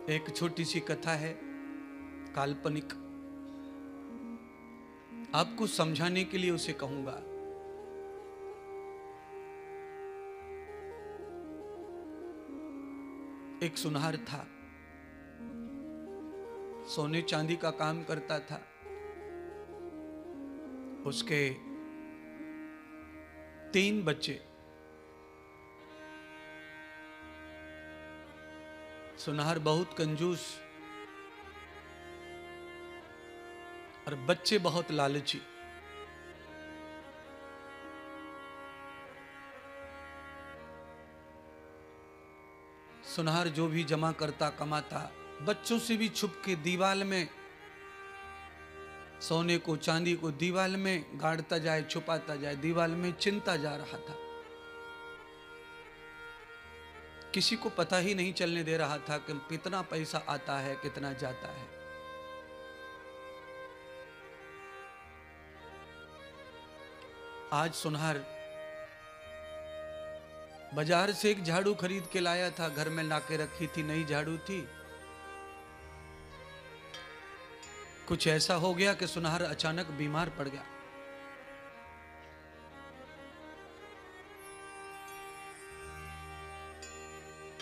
एक छोटी सी कथा है, काल्पनिक। आपको समझाने के लिए उसे कहूंगा। एक सुनार था, सोने चांदी का काम करता था। उसके 3 बच्चे। सुनार बहुत कंजूस और बच्चे बहुत लालची। सुनार जो भी जमा करता कमाता, बच्चों से भी छुप के दीवाल में सोने को चांदी को दीवाल में गाड़ता जाए, छुपाता जाए, दीवाल में चिनता जा रहा था। किसी को पता ही नहीं चलने दे रहा था कि कितना पैसा आता है, कितना जाता है। आज सुनार बाजार से एक झाड़ू खरीद के लाया था, घर में लाके रखी थी, नई झाड़ू थी। कुछ ऐसा हो गया कि सुनार अचानक बीमार पड़ गया।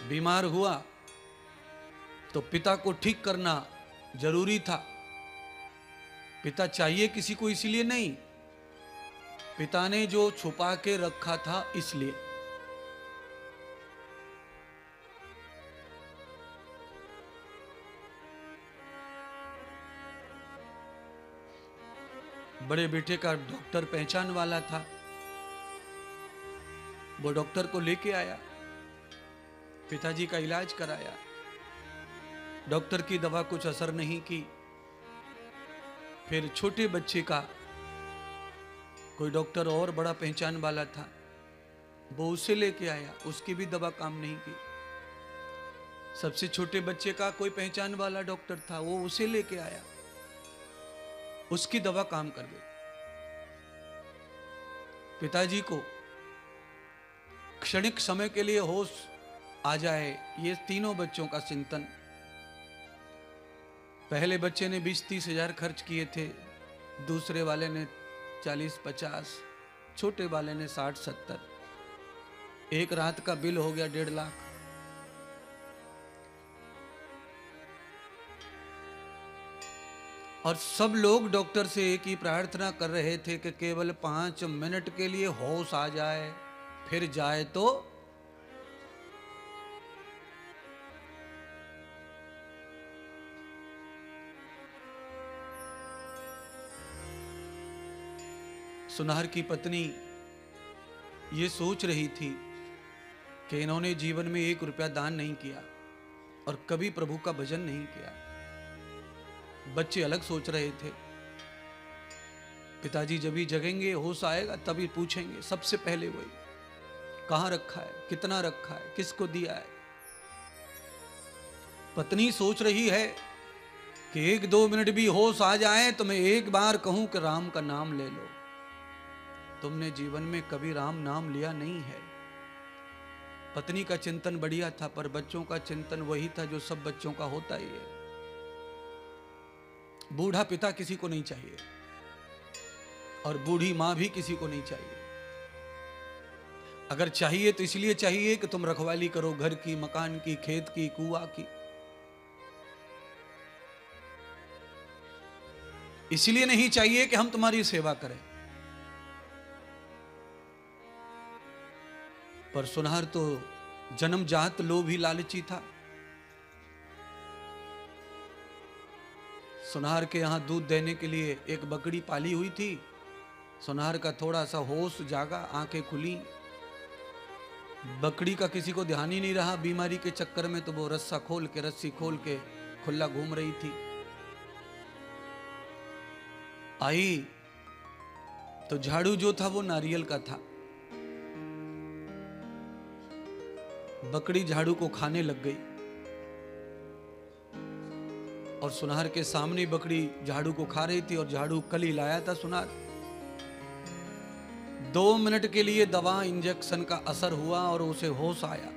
बीमार हुआ तो पिता को ठीक करना जरूरी था। पिता चाहिए किसी को इसलिए नहीं, पिता ने जो छुपा के रखा था इसलिए। बड़े बेटे का डॉक्टर पहचान वाला था, वो डॉक्टर को लेके आया, पिताजी का इलाज कराया। डॉक्टर की दवा कुछ असर नहीं की। फिर छोटे बच्चे का कोई डॉक्टर और बड़ा पहचान वाला था, वो उसे लेके आया, उसकी भी दवा काम नहीं की। सबसे छोटे बच्चे का कोई पहचान वाला डॉक्टर था, वो उसे लेके आया, उसकी दवा काम कर गई। पिताजी को क्षणिक समय के लिए होश आ जाए, ये तीनों बच्चों का चिंतन। पहले बच्चे ने 20-30 हजार खर्च किए थे, दूसरे वाले ने 40-50, छोटे वाले ने 60-70। एक रात का बिल हो गया 1.5 लाख। और सब लोग डॉक्टर से एक ही प्रार्थना कर रहे थे कि केवल 5 मिनट के लिए होश आ जाए, फिर जाए तो। सुनार की पत्नी ये सोच रही थी कि इन्होंने जीवन में 1 रुपया दान नहीं किया और कभी प्रभु का भजन नहीं किया। बच्चे अलग सोच रहे थे। पिताजी जब भी जगेंगे, होश आएगा, तभी पूछेंगे सबसे पहले वही, कहां रखा है, कितना रखा है, किसको दिया है। पत्नी सोच रही है कि 1-2 मिनट भी होश आ जाए तो मैं एक बार कहूं कि राम का नाम ले लो। तुमने जीवन में कभी राम नाम लिया नहीं है। पत्नी का चिंतन बढ़िया था, पर बच्चों का चिंतन वही था जो सब बच्चों का होता ही है। बूढ़ा पिता किसी को नहीं चाहिए और बूढ़ी मां भी किसी को नहीं चाहिए। अगर चाहिए तो इसलिए चाहिए कि तुम रखवाली करो घर की, मकान की, खेत की, कुआं की। इसलिए नहीं चाहिए कि हम तुम्हारी सेवा करें। पर सुनार तो जन्मजात लोभी लालची था। सुनार के यहां दूध देने के लिए एक बकरी पाली हुई थी। सुनार का थोड़ा सा होश जागा, आंखें खुली। बकरी का किसी को ध्यान ही नहीं रहा बीमारी के चक्कर में, तो वो रस्सी खोल के खुला घूम रही थी। आई तो झाड़ू जो था वो नारियल का था। बकरी झाड़ू को खाने लग गई और सुनार के सामने बकरी झाड़ू को खा रही थी और झाड़ू कल ही लाया था सुनार। 2 मिनट के लिए दवा इंजेक्शन का असर हुआ और उसे होश आया।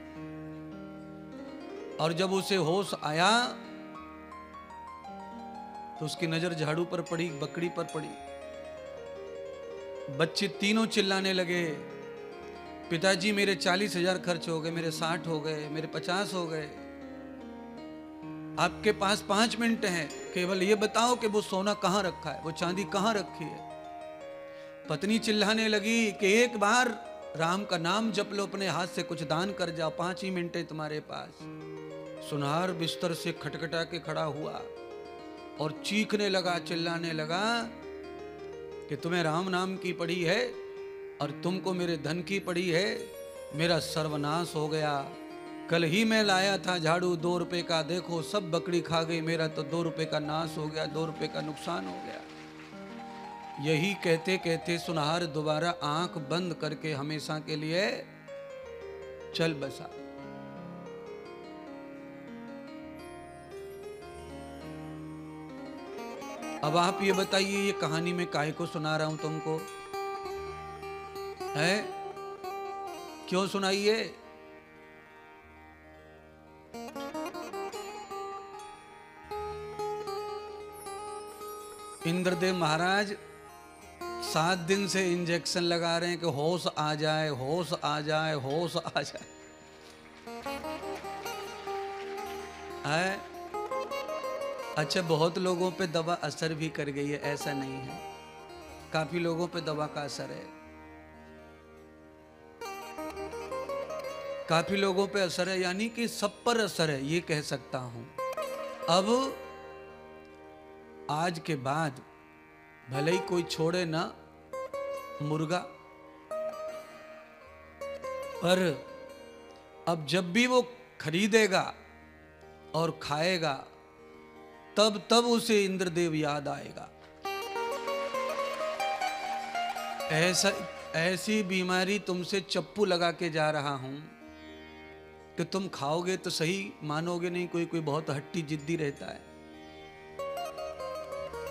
और जब उसे होश आया तो उसकी नजर झाड़ू पर पड़ी, बकरी पर पड़ी। बच्चे तीनों चिल्लाने लगे, पिताजी मेरे 40,000 खर्च हो गए, मेरे 60 हो गए, मेरे 50 हो गए। आपके पास 5 मिनट हैं, केवल ये बताओ कि वो सोना कहां रखा है, वो चांदी कहां रखी है। पत्नी चिल्लाने लगी कि एक बार राम का नाम जप लो, अपने हाथ से कुछ दान कर जाओ, 5 ही मिनट है तुम्हारे पास। सुनार बिस्तर से खटखटा के खड़ा हुआ और चीखने लगा, चिल्लाने लगा कि तुम्हें राम नाम की पड़ी है और तुमको मेरे धन की पड़ी है। मेरा सर्वनाश हो गया। कल ही मैं लाया था झाड़ू 2 रुपए का, देखो सब बकरी खा गई, मेरा तो 2 रुपए का नाश हो गया, 2 रुपए का नुकसान हो गया। यही कहते कहते सुनहार दोबारा आंख बंद करके हमेशा के लिए चल बसा। अब आप ये बताइए, ये कहानी में काहे को सुना रहा हूं तुमको, है क्यों सुनाइए? इंद्रदेव महाराज 7 दिन से इंजेक्शन लगा रहे हैं कि होश आ जाए, होश आ जाए, होश आ जाए। है? अच्छा, बहुत लोगों पे दवा असर भी कर गई है, ऐसा नहीं है। काफी लोगों पे दवा का असर है, काफी लोगों पे असर है, यानी कि सब पर असर है, ये कह सकता हूं। अब आज के बाद भले ही कोई छोड़े ना मुर्गा, पर अब जब भी वो खरीदेगा और खाएगा तब उसे इंद्रदेव याद आएगा। ऐसी बीमारी तुमसे चप्पू लगा के जा रहा हूं कि तुम खाओगे तो सही, मानोगे नहीं। कोई कोई बहुत हट्टी जिद्दी रहता है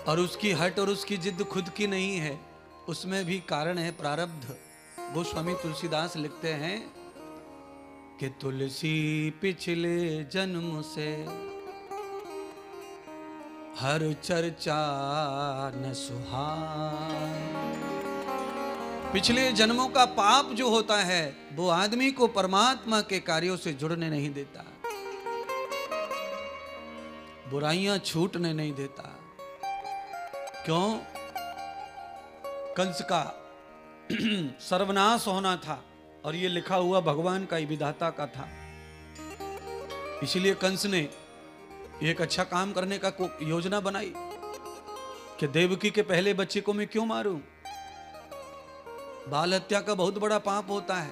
और उसकी हट और उसकी जिद खुद की नहीं है, उसमें भी कारण है प्रारब्ध। गोस्वामी तुलसीदास लिखते हैं कि तुलसी पिछले जन्म से हर चर्चा न सुहाए। पिछले जन्मों का पाप जो होता है वो आदमी को परमात्मा के कार्यों से जुड़ने नहीं देता, बुराइयां छूटने नहीं देता। क्यों? कंस का सर्वनाश होना था और ये लिखा हुआ भगवान का ही, विधाता का था। इसलिए कंस ने एक अच्छा काम करने का योजना बनाई कि देवकी के पहले बच्चे को मैं क्यों मारूं। बाल हत्या का बहुत बड़ा पाप होता है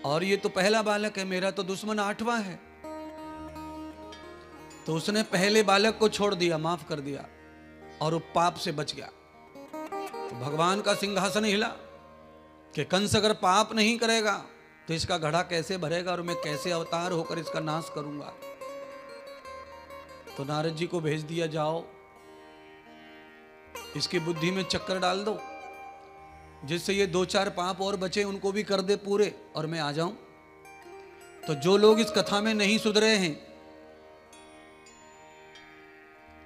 और ये तो पहला बालक है, मेरा तो दुश्मन 8वां है। तो उसने पहले बालक को छोड़ दिया, माफ कर दिया और वो पाप से बच गया। तो भगवान का सिंहासन हिला कि कंस अगर पाप नहीं करेगा तो इसका घड़ा कैसे भरेगा और मैं कैसे अवतार होकर इसका नाश करूंगा। तो नारद जी को भेज दिया, जाओ इसकी बुद्धि में चक्कर डाल दो, जिससे ये 2-4 पाप और बचे उनको भी कर दे पूरे और मैं आ जाऊं। तो जो लोग इस कथा में नहीं सुधरे हैं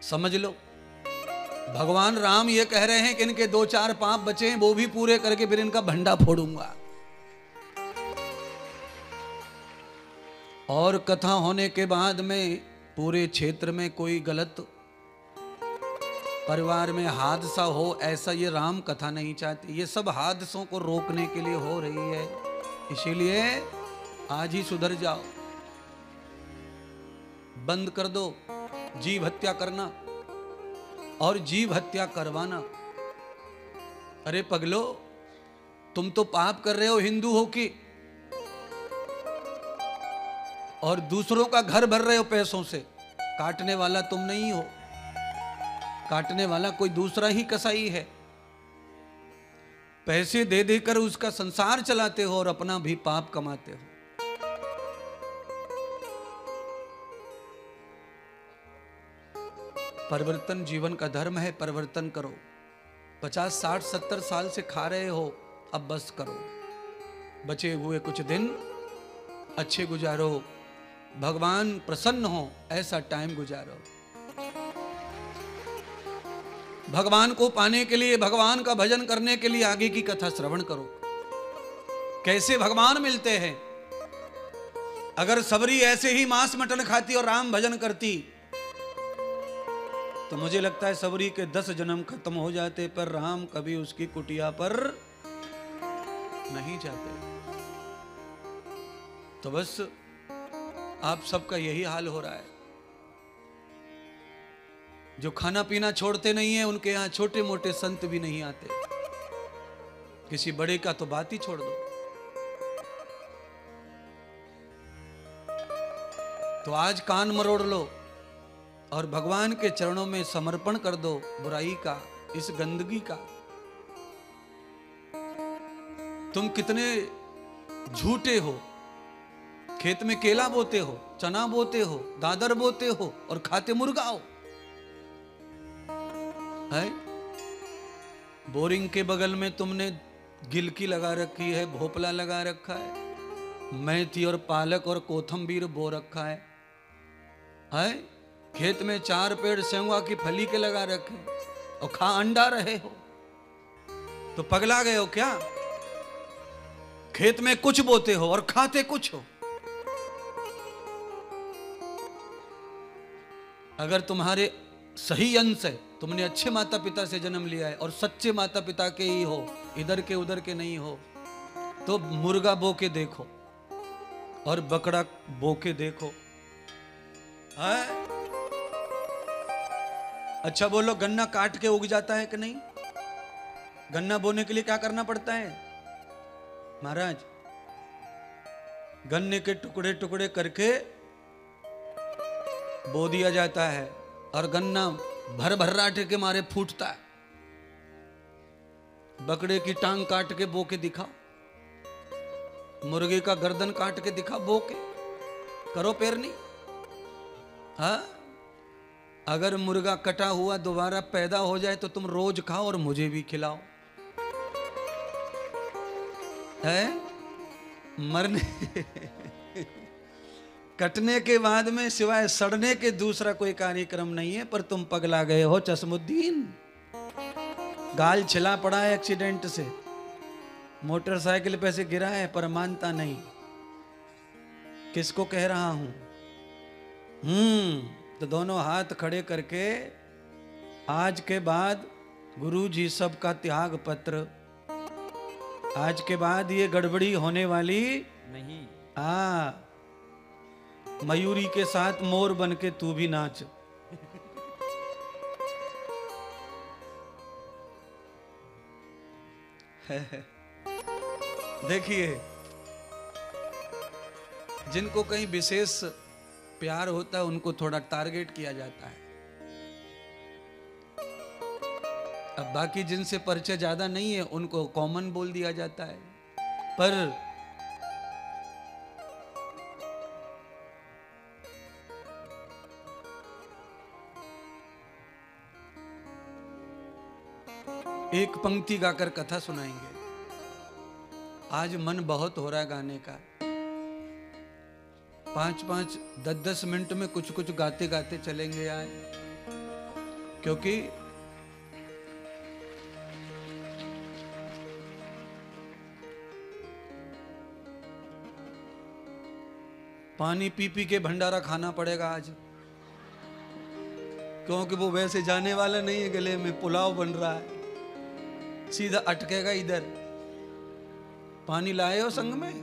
समझ लो, भगवान राम ये कह रहे हैं कि इनके 2-4 पाप बचे हैं, वो भी पूरे करके फिर इनका भंडा फोड़ूंगा। और कथा होने के बाद में पूरे क्षेत्र में कोई गलत परिवार में हादसा हो, ऐसा ये राम कथा नहीं चाहती। ये सब हादसों को रोकने के लिए हो रही है, इसीलिए आज ही सुधर जाओ, बंद कर दो जीव हत्या करना और जीव हत्या करवाना। अरे पगलो, तुम तो पाप कर रहे हो हिंदू हो के, और दूसरों का घर भर रहे हो पैसों से। काटने वाला तुम नहीं हो, काटने वाला कोई दूसरा ही कसाई है। पैसे दे देकर उसका संसार चलाते हो और अपना भी पाप कमाते हो। परिवर्तन जीवन का धर्म है, परिवर्तन करो। 50, 60, 70 साल से खा रहे हो, अब बस करो। बचे हुए कुछ दिन अच्छे गुजारो, भगवान प्रसन्न हो ऐसा टाइम गुजारो। भगवान को पाने के लिए, भगवान का भजन करने के लिए आगे की कथा श्रवण करो। कैसे भगवान मिलते हैं। अगर सबरी ऐसे ही मांस मटन खाती और राम भजन करती तो मुझे लगता है सबरी के 10 जन्म खत्म हो जाते, पर राम कभी उसकी कुटिया पर नहीं जाते। तो बस आप सबका यही हाल हो रहा है। जो खाना पीना छोड़ते नहीं है उनके यहां छोटे मोटे संत भी नहीं आते। किसी बड़े का तो बात ही छोड़ दो। तो आज कान मरोड़ लो और भगवान के चरणों में समर्पण कर दो बुराई का, इस गंदगी का। तुम कितने झूठे हो। खेत में केला बोते हो, चना बोते हो, दादर बोते हो और खाते मुर्गा हो। है? बोरिंग के बगल में तुमने गिलकी लगा रखी है, भोपला लगा रखा है, मेथी और पालक और कोथंबीर बो रखा है। खेत में 4 पेड़ सेवा की फली के लगा रखे और खा अंडा रहे हो। तो पगला गए हो क्या? खेत में कुछ बोते हो और खाते कुछ हो। अगर तुम्हारे सही अंश है, तुमने अच्छे माता पिता से जन्म लिया है और सच्चे माता पिता के ही हो, इधर के उधर के नहीं हो, तो मुर्गा बो के देखो और बकरा बो के देखो। है? अच्छा बोलो, गन्ना काट के उग जाता है कि नहीं? गन्ना बोने के लिए क्या करना पड़ता है महाराज? गन्ने के टुकड़े टुकड़े करके बो दिया जाता है और गन्ना भर भर्राटे के मारे फूटता है। बकरे की टांग काट के बो के दिखाओ, मुर्गे का गर्दन काट के दिखा, बो के करो पेरनी। हाँ, अगर मुर्गा कटा हुआ दोबारा पैदा हो जाए तो तुम रोज खाओ और मुझे भी खिलाओ। है? मरने कटने के बाद में सिवाय सड़ने के दूसरा कोई कार्यक्रम नहीं है। पर तुम पगला गए हो चश्मुद्दीन। गाल छिला पड़ा है एक्सीडेंट से, मोटरसाइकिल पे से गिरा है पर मानता नहीं। किसको कह रहा हूं? तो दोनों हाथ खड़े करके आज के बाद गुरु जी सबका त्याग पत्र। आज के बाद ये गड़बड़ी होने वाली नहीं। मयूरी के साथ मोर बन के तू भी नाच। देखिए, जिनको कहीं विशेष प्यार होता है उनको थोड़ा टारगेट किया जाता है। अब बाकी जिनसे परिचय ज्यादा नहीं है उनको कॉमन बोल दिया जाता है। पर एक पंक्ति गाकर कथा सुनाएंगे। आज मन बहुत हो रहा है गाने का। 5-5, 10-10 मिनट में कुछ कुछ गाते गाते चलेंगे आज, क्योंकि पानी पी पी के भंडारा खाना पड़ेगा आज, क्योंकि वो वैसे जाने वाला नहीं है। गले में पुलाव बन रहा है, सीधा अटकेगा इधर। पानी लाए हो संग में?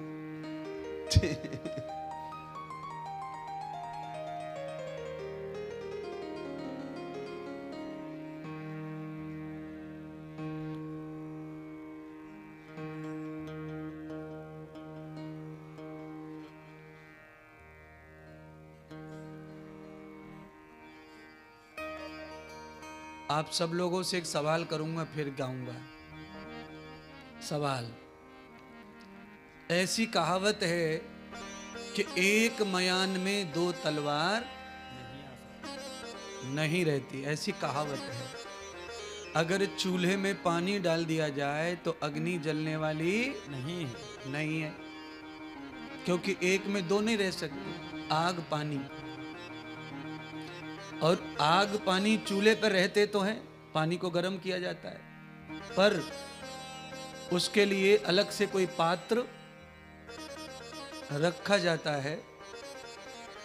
आप सब लोगों से एक सवाल करूंगा फिर गाऊंगा। सवाल, ऐसी कहावत है कि एक मयान में 2 तलवार नहीं रहती, ऐसी कहावत है। अगर चूल्हे में पानी डाल दिया जाए तो अग्नि जलने वाली नहीं है, क्योंकि एक में 2 नहीं रह सकती। आग पानी। और आग पानी चूल्हे पर रहते तो हैं, पानी को गर्म किया जाता है, पर उसके लिए अलग से कोई पात्र रखा जाता है।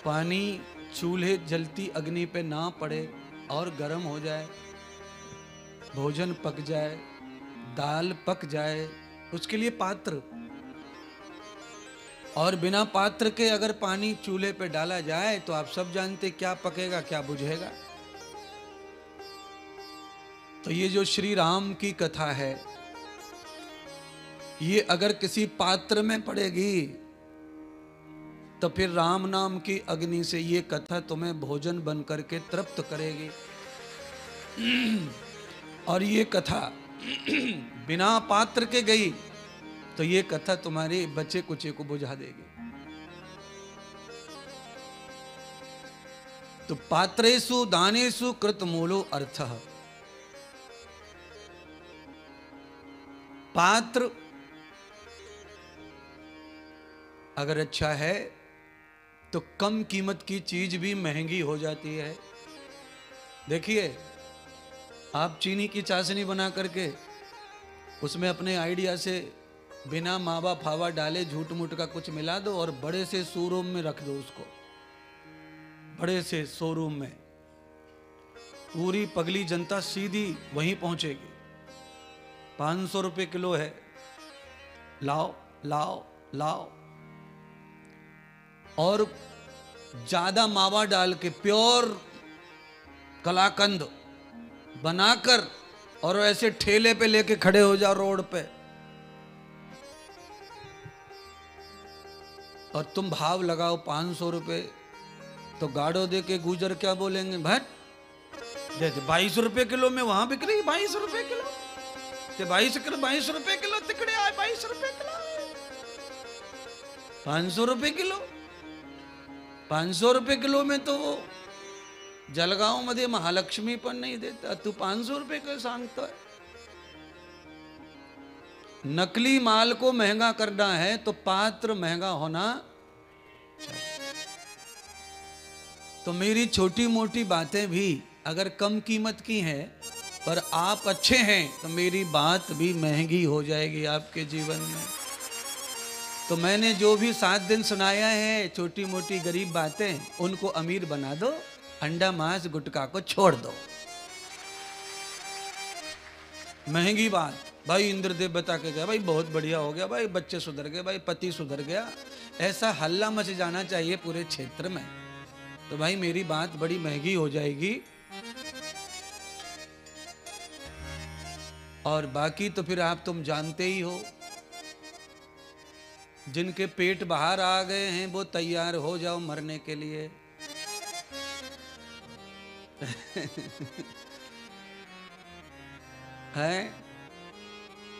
पानी चूल्हे जलती अग्नि पे ना पड़े और गर्म हो जाए, भोजन पक जाए, दाल पक जाए, उसके लिए पात्र। और बिना पात्र के अगर पानी चूल्हे पे डाला जाए तो आप सब जानते क्या पकेगा क्या बुझेगा। तो ये जो श्री राम की कथा है, ये अगर किसी पात्र में पड़ेगी तो फिर राम नाम की अग्नि से ये कथा तुम्हें भोजन बन करके तृप्त करेगी। और ये कथा बिना पात्र के गई तो ये कथा तुम्हारे बच्चे कुचे को बुझा देगी। तो पात्रेषु दानेषु कृत मूलो अर्थः। पात्र अगर अच्छा है तो कम कीमत की चीज भी महंगी हो जाती है। देखिए, आप चीनी की चाशनी बना करके उसमें अपने आइडिया से बिना मावा फावा डाले झूठ मूठ का कुछ मिला दो और बड़े से शोरूम में रख दो उसको, बड़े से शोरूम में पूरी पगली जनता सीधी वहीं पहुंचेगी। 500 रुपए किलो है, लाओ लाओ लाओ। और ज्यादा मावा डाल के प्योर कलाकंद बनाकर और ऐसे ठेले पे लेके खड़े हो जाओ रोड पे, और तुम भाव लगाओ 500 रुपए, तो गाड़ो दे के गुजर क्या बोलेंगे, भट जैसे 22 रुपए किलो में वहां बिक रही, 22 रुपए किलो, 22 रुपए किलो तिकड़े आए, 22 रुपए किलो, 500 रुपए किलो। 500 रुपए किलो में तो वो जलगांव मध्ये महालक्ष्मी पण नहीं देता, तू 500 रुपए का सांगतो है। नकली माल को महंगा करना है तो पात्र महंगा होना चाहिए। तो मेरी छोटी मोटी बातें भी अगर कम कीमत की हैं पर आप अच्छे हैं तो मेरी बात भी महंगी हो जाएगी आपके जीवन में। तो मैंने जो भी 7 दिन सुनाया है छोटी मोटी गरीब बातें, उनको अमीर बना दो, अंडा मांस गुटखा को छोड़ दो। महंगी बात, भाई इंद्रदेव बता के गया, भाई बहुत बढ़िया हो गया, भाई बच्चे सुधर गए, भाई पति सुधर गया, ऐसा हल्ला मच जाना चाहिए पूरे क्षेत्र में। तो भाई मेरी बात बड़ी महंगी हो जाएगी। और बाकी तो फिर आप तुम जानते ही हो, जिनके पेट बाहर आ गए हैं वो तैयार हो जाओ मरने के लिए। है,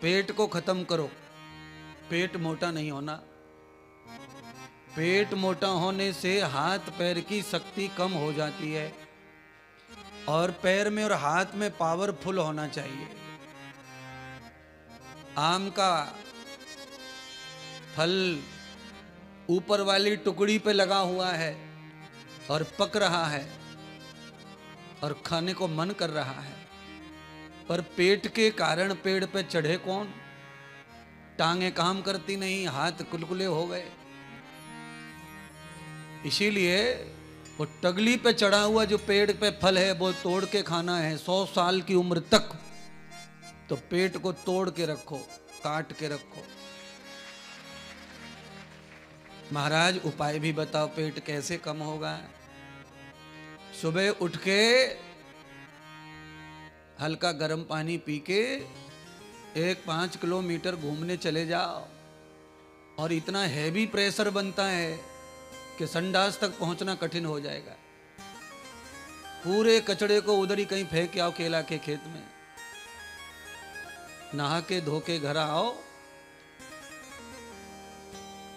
पेट को खत्म करो, पेट मोटा नहीं होना। पेट मोटा होने से हाथ पैर की शक्ति कम हो जाती है, और पैर में और हाथ में पावरफुल होना चाहिए। आम का फल ऊपर वाली टुकड़ी पे लगा हुआ है और पक रहा है और खाने को मन कर रहा है, पर पेट के कारण पेड़ पे चढ़े कौन, टांगे काम करती नहीं, हाथ कुलकुले हो गए। इसीलिए वो टगली पे चढ़ा हुआ जो पेड़ पे फल है वो तोड़ के खाना है 100 साल की उम्र तक। तो पेट को तोड़ के रखो, काट के रखो। महाराज उपाय भी बताओ, पेट कैसे कम होगा। सुबह उठ के हल्का गर्म पानी पी के 5 किलोमीटर घूमने चले जाओ, और इतना हैवी प्रेशर बनता है कि संडास तक पहुंचना कठिन हो जाएगा। पूरे कचड़े को उधर ही कहीं फेंक आओ केला के खेत में, नहा के धो के घर आओ,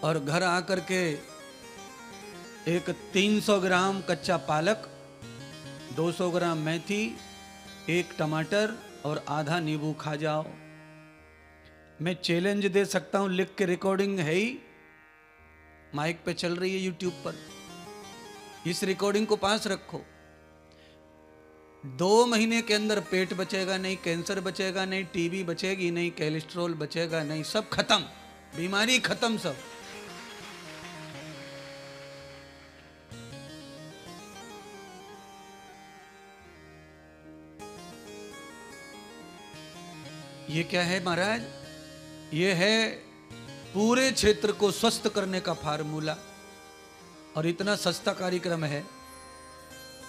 और घर आकर के एक 300 ग्राम कच्चा पालक, 200 ग्राम मेथी, 1 टमाटर और आधा नींबू खा जाओ। मैं चैलेंज दे सकता हूं, लिख के, रिकॉर्डिंग है ही, माइक पे चल रही है यूट्यूब पर। इस रिकॉर्डिंग को पास रखो। 2 महीने के अंदर पेट बचेगा नहीं, कैंसर बचेगा नहीं, टीबी बचेगी नहीं, कोलेस्ट्रॉल बचेगा नहीं, सब खत्म, बीमारी खत्म सब। ये क्या है महाराज? ये है पूरे क्षेत्र को स्वस्थ करने का फार्मूला। और इतना सस्ता कार्यक्रम है।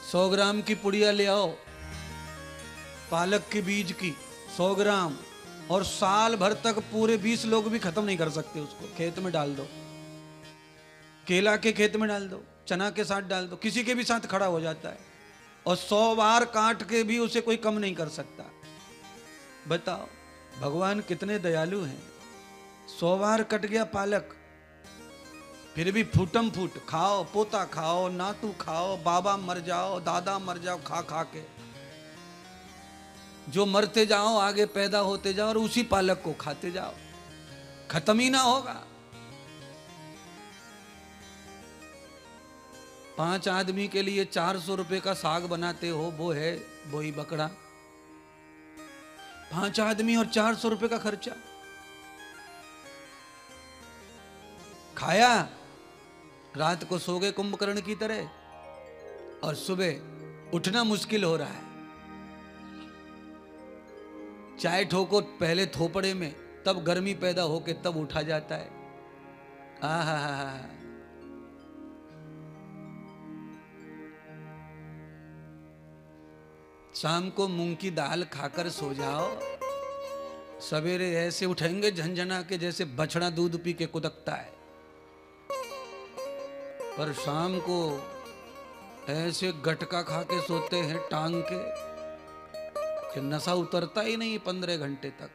100 ग्राम की पुड़िया ले आओ, पालक के बीज की 100 ग्राम, और साल भर तक पूरे 20 लोग भी खत्म नहीं कर सकते उसको। खेत में डाल दो, केला के खेत में डाल दो, चना के साथ डाल दो, किसी के भी साथ खड़ा हो जाता है। और 100 बार काट के भी उसे कोई कम नहीं कर सकता। बताओ भगवान कितने दयालु हैं। 100 बार कट गया पालक, फिर भी फूटम फूट खाओ, पोता खाओ, नातू खाओ, बाबा मर जाओ, दादा मर जाओ, खा खा के जो मरते जाओ, आगे पैदा होते जाओ और उसी पालक को खाते जाओ, खत्म ही ना होगा। 5 आदमी के लिए 400 रुपए का साग बनाते हो, वो है वही बकड़ा। 5 आदमी और 400 रुपए का खर्चा। खाया, रात को सो गए कुंभकर्ण की तरह, और सुबह उठना मुश्किल हो रहा है। चाय ठोको पहले थोपड़े में, तब गर्मी पैदा होके तब उठा जाता है। आहा, शाम को मूंग की दाल खाकर सो जाओ, सवेरे ऐसे उठेंगे झंझना के जैसे बछड़ा दूध पी के कुदकता है। पर शाम को ऐसे गटका खा के सोते हैं टांग के कि नशा उतरता ही नहीं 15 घंटे तक।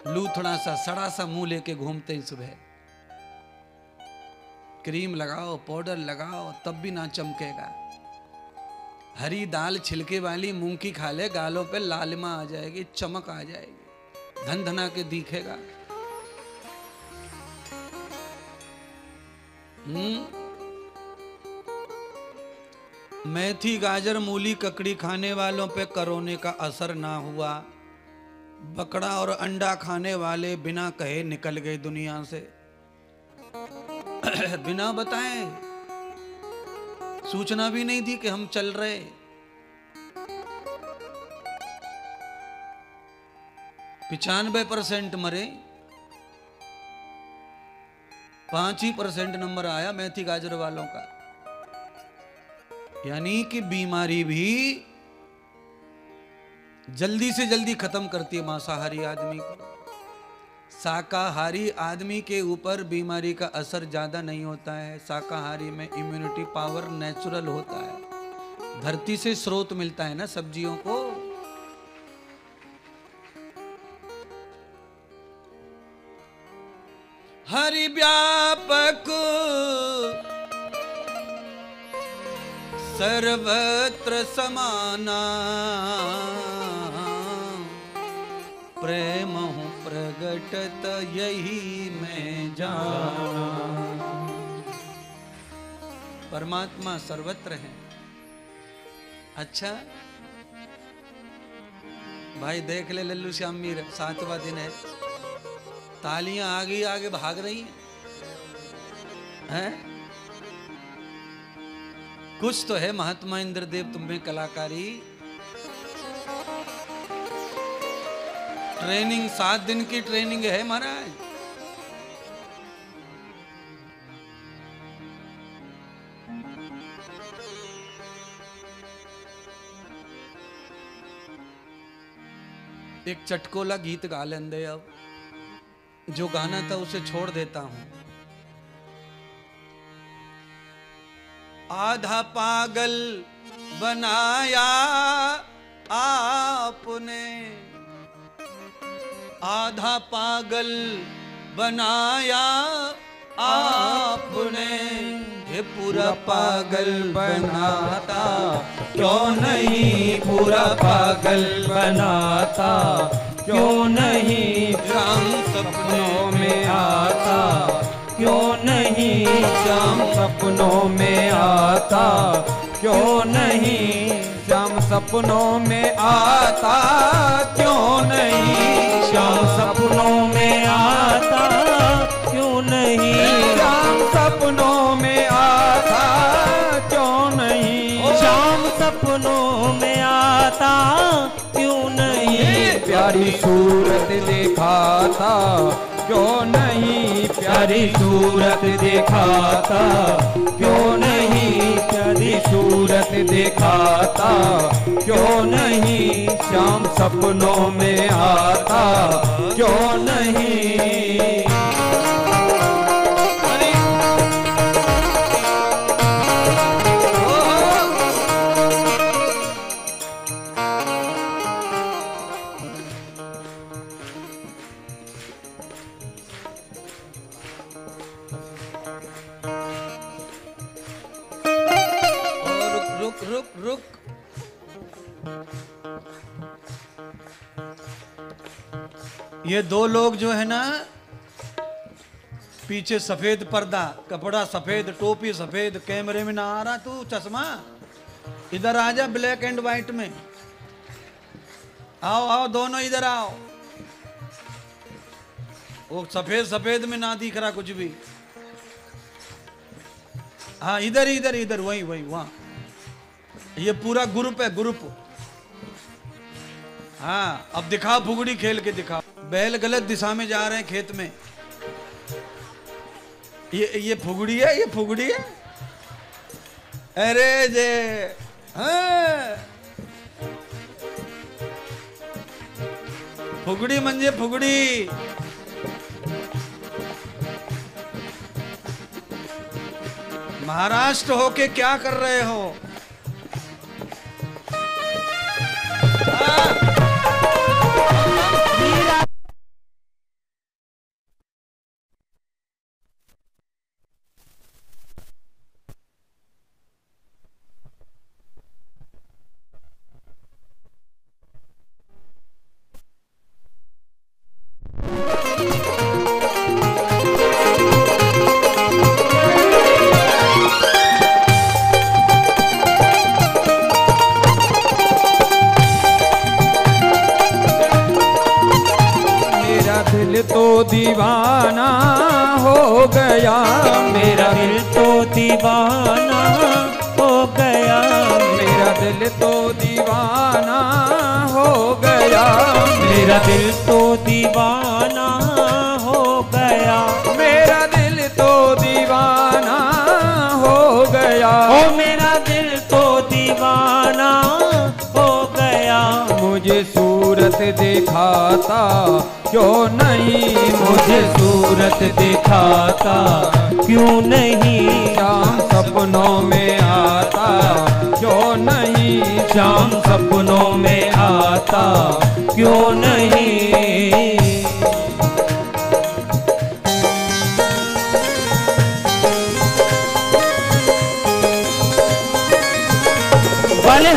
लूथड़ा सा सड़ा सा मुंह लेके घूमते ही सुबह। क्रीम लगाओ, पाउडर लगाओ, तब भी ना चमकेगा। हरी दाल छिलके वाली मूंग की खा ले, गालों पे लालिमा आ जाएगी, चमक आ जाएगी, धन धना के दिखेगा। मेथी, गाजर, मूली, ककड़ी खाने वालों पे कोरोना का असर ना हुआ। बकड़ा और अंडा खाने वाले बिना कहे निकल गए दुनिया से, बिना बताए, सूचना भी नहीं दी कि हम चल रहे। 95% मरे, 5% नंबर आया मेथी गाजर वालों का। यानी कि बीमारी भी जल्दी से जल्दी खत्म करती है मांसाहारी आदमी को। शाकाहारी आदमी के ऊपर बीमारी का असर ज्यादा नहीं होता है। शाकाहारी में इम्यूनिटी पावर नेचुरल होता है, धरती से स्रोत मिलता है ना सब्जियों को। हरि व्यापक सर्वत्र समाना, प्रेम हूँ प्रगटत यही मैं जाना। परमात्मा सर्वत्र है। अच्छा भाई देख ले लल्लू श्याम मीर, 7वां दिन है, तालियां आगे आगे भाग रही हैं। कुछ तो है महात्मा इंद्रदेव तुम्हें कलाकारी। ट्रेनिंग 7 दिन की ट्रेनिंग है महाराज। एक चटकोला गीत गा लेंदे, अब जो गाना था उसे छोड़ देता हूं। आधा पागल बनाया आपने, आधा पागल बनाया आपने, ये पूरा पागल बनाता क्यों नहीं, पूरा पागल बनाता क्यों नहीं, राम सपनों में आता क्यों नहीं, श्याम सपनों में आता क्यों नहीं, श्याम सपनों में आता क्यों नहीं, श्याम सपनों में आता क्यों नहीं, श्याम सपनों में आता क्यों नहीं, श्याम सपनों में आता क्यों नहीं, प्यारी सूरत दिखाता क्यों नहीं, प्यारी सूरत दिखाता क्यों नहीं, प्यारी सूरत दिखाता क्यों नहीं, श्याम सपनों में आता क्यों नहीं। रुक। ये दो लोग जो है ना, पीछे सफेद पर्दा, कपड़ा सफेद, टोपी सफेद, कैमरे में ना आ रहा तू चश्मा, इधर आ जा ब्लैक एंड व्हाइट में। आओ आओ दोनों इधर आओ। वो सफेद सफेद में ना दिख रहा कुछ भी। हाँ इधर इधर इधर, वही वही वहां। ये पूरा ग्रुप है, ग्रुप। हाँ अब दिखाओ, फुगड़ी खेल के दिखाओ। बैल गलत दिशा में जा रहे हैं खेत में। ये फुगड़ी है, ये फुगड़ी है। अरे जे हाँ। फुगड़ी म्हणजे फुगड़ी। महाराष्ट्र होके क्या कर रहे हो? तो दीवाना हो गया, मेरा दिल तो दीवाना हो गया, मेरा दिल तो दीवाना हो गया, मेरा दिल तो दीवाना हो गया, मेरा दिल तो दीवाना हो गया, ओ मेरा दिल तो दीवाना हो गया। मुझे सूरत दिखाता क्यों नहीं, मुझे सूरत दिखाता क्यों नहीं, श्याम सपनों में आता क्यों नहीं, श्याम सपनों में आता क्यों नहीं। भले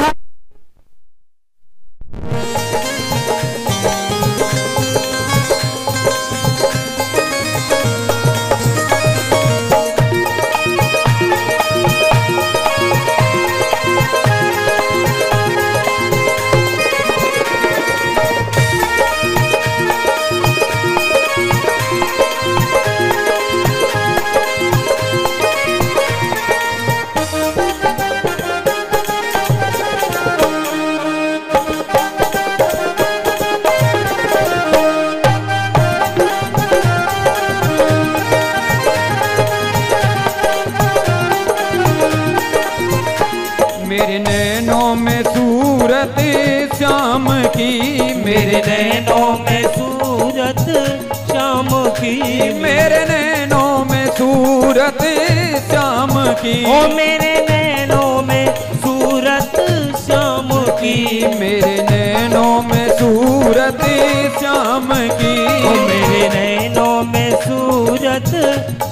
मेरे नैनों में सूरत श्याम की, मेरे नैनों में सूरत श्याम की, मेरे नैनों में सूरत श्याम की, ओ मेरे नैनों में सूरत श्याम की, मेरे नैनों में सूरत श्याम की, ओ मेरे नैनों में सूरत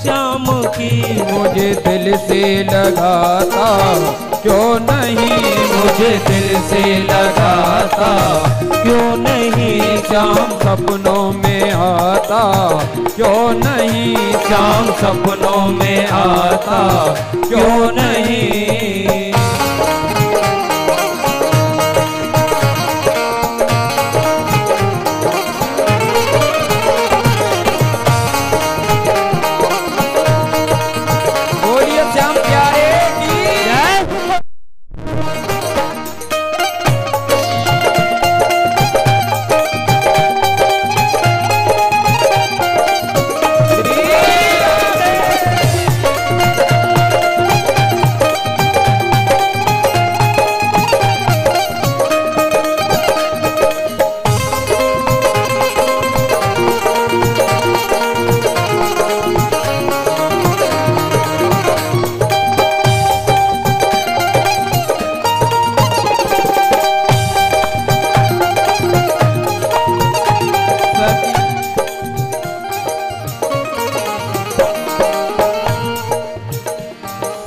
श्याम की। मुझे दिल से लगाता क्यों नहीं मुझे दिल से लगाता, क्यों नहीं शाम सपनों में आता, क्यों नहीं शाम सपनों में आता, क्यों नहीं। बोलिए श्याम प्यारे की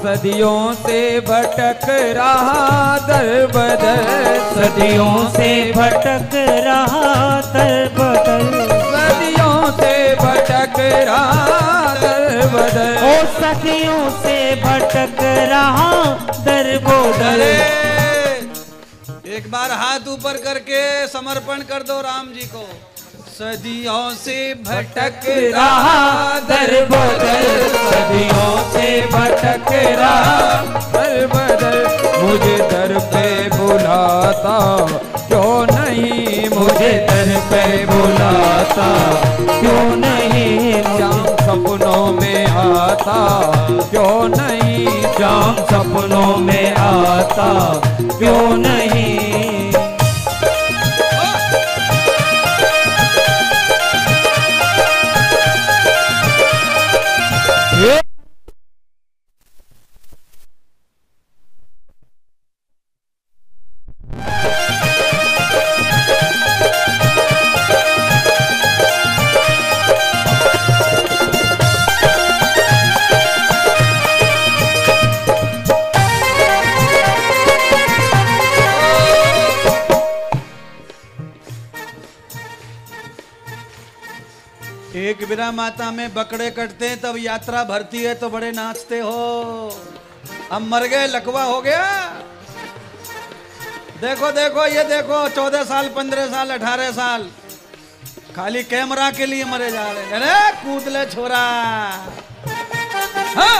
सदियों से भटक रहा दर बदर, सदियों से भटक रहा दर बदर, सदियों से भटक रहा दर बदर, ओ सदियों से भटक रहा दर बदर। एक बार हाथ ऊपर करके समर्पण कर दो राम जी को। सदियों से भटक रहा दर बदर, सदियों से भटक रहा दर बदर, मुझे दर पे बुलाता क्यों नहीं, मुझे दर पे बुलाता क्यों नहीं, शाम सपनों में आता, क्यों नहीं शाम सपनों में आता, क्यों नहीं। एक बिना माता में बकड़े कटते हैं तब यात्रा भरती है तो बड़े नाचते हो। अब मर गए लकवा हो गया। देखो देखो ये देखो 14 साल 15 साल 18 साल खाली कैमरा के लिए मरे जा रहे हैं। अरे कूद ले छोरा। हाँ?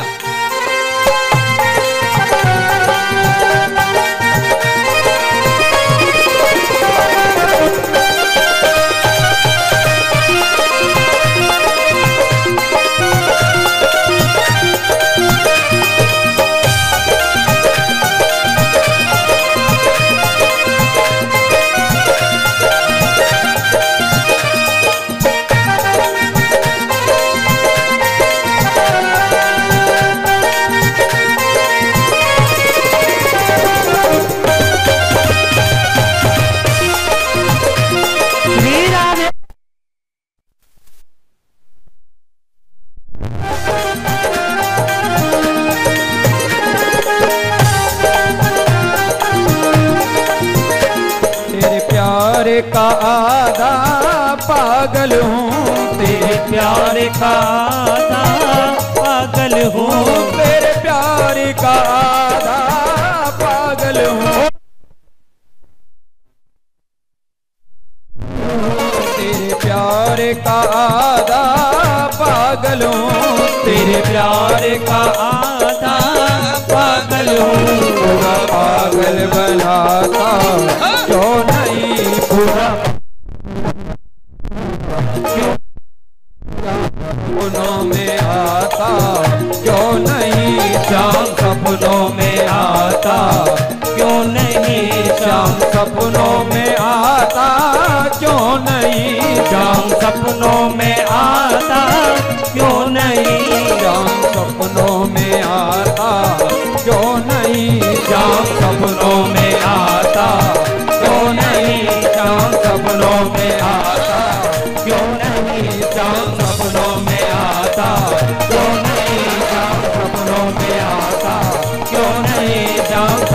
का आधा पागल हूँ, तेरे प्यार का आधा पागल हूँ, तेरे प्यार का आधा पागल हूँ, तेरे प्यार का आधा पागल हूँ, तेरे प्यार का आधा पागल हूँ। पूरा पागल बनाता क्यों नहीं, पूरा सपनों में आता क्यों नहीं, शाम सपनों में आता क्यों नहीं, शाम सपनों में आता क्यों नहीं, शाम सपनों में आता क्यों नहीं, शाम सपनों में आता क्यों नहीं, शाम सपनों में आता क्यों नहीं, शाम सपनों में आता क्यों नहीं, शाम सपनों में आता क्यों नहीं, शाम सपनों में आता क्यों नहीं, शाम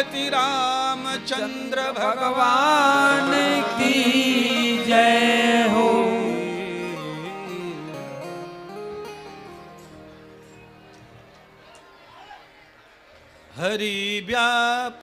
श्रीपति रामचंद्र भगवान की जय हो। हरि व्याप